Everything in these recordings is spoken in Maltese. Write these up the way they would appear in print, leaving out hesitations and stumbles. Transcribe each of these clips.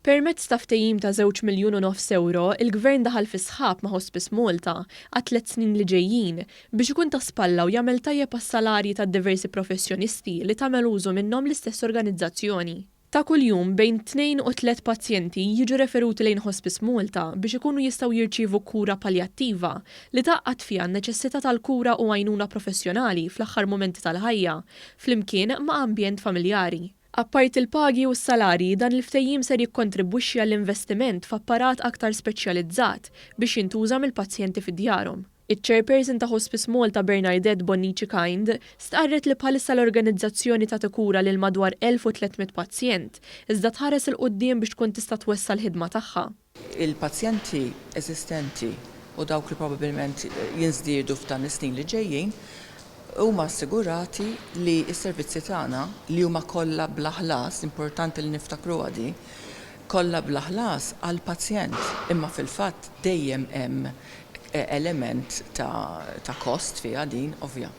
Permezz ta' ftehim ta' €2.5 miljun, il-Gvern daħal fi sħab ma' Hospice Malta għat 3 snin li ġejjin biex ikun ta' spalla u jagħmel tajjeb għas-salarji ta' diversi professjonisti li tagħmel użu minnhom l-istess organizzazzjoni. Ta' kuljum bejn 2 u 3 pazjenti jiġu referuti lejn Hospice Malta biex ikunu jistgħu jirċievu kura paljattiva li taqqat fiha n-neċessità tal-kura u għajnuna professjonali fl-aħħar momenti tal-ħajja flimkien ma' ambjent familjari. Apparti il-pagi u s-salari, dan il-ftehim ser jikkontribwixxi għall-investiment f'apparat aktar speċjalizzat biex jintuża mill-pazjenti fid-djarhom. Iċ-chairperson ta' Hospice Malta Bernadette Bonnici Kind stqarret li bħalissa l-organizzazzjoni ta' tikura lil madwar 1300 pazjent, iżda tħares il-qudiem biex tkun tista' twessa l-ħidma tagħha. Il-pazjenti eżistenti u dawk li probabbilment jinżdiedu f'dan is-snin li ġejjin huma assigurati li s-servizzi tagħna li huma kollha bla ħlas, importanti li niftakru għadi, kollha bla ħlas għall pazjent imma fil-fatt dejjem hemm element ta' kost fiha din ovvja.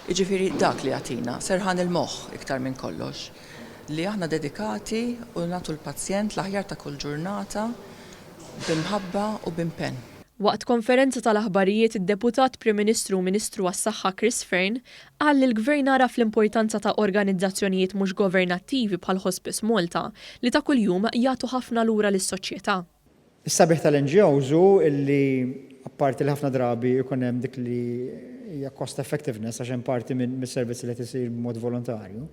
Jiġifieri dak li għatina serħan il-moħħ iktar minn kollox li aħna dedikati u nagħtu l-pazjent l-aħjar ta' kull ġurnata b'imħabba u b'impenn. Waqt konferenza tal-aħbarijiet id-Deputat Prim Ministru u Ministru għas-Saħħa Chris Fearn qal li l-Gvern araf l-importanza ta' organizzazzjonijiet mhux governattivi bħal Hospice Malta li ta' kuljum jagħtu ħafna lura lis-soċjetà. Is-sabiħ tal-NGOs hu illi apparti li ħafna drabi jkun hemm dik li hija cost effectiveness għax hemm parti mis-servizzi li tisir b'mod volontarju,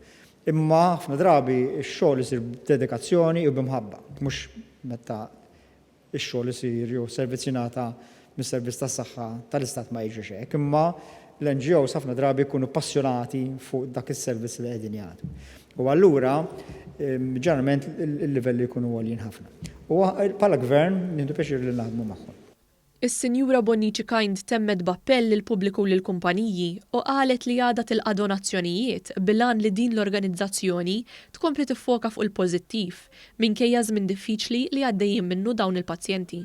imma ħafna drabi x-xogħol isir b'dedikazzjoni u b'imħabba, mhux meta ix-xogħol isir jew servizz jingħata mis-servizz tas-saħħa tal-Istat ma jiġix hekk, imma l-NGOs ħafna drabi jkunu passjonati fuq dak is-servizz li qegħdin jagħtu. U allura ġeneralment il-livelli jkunu għolin ħafna. U bħala gvern nieħdu pjaċir li naħdmu magħhom. Is-Sinjura Bonnici Kind temmed b'appell lil pubbliku u lill-kumpaniji u qalet li għadha tilqa' donazzjonijiet bil-għan li din l-organizzazzjoni tkompli tiffoka fuq il-pożittiv minkejja żmien diffiċli li għaddejjin minnu dawn il-pazjenti.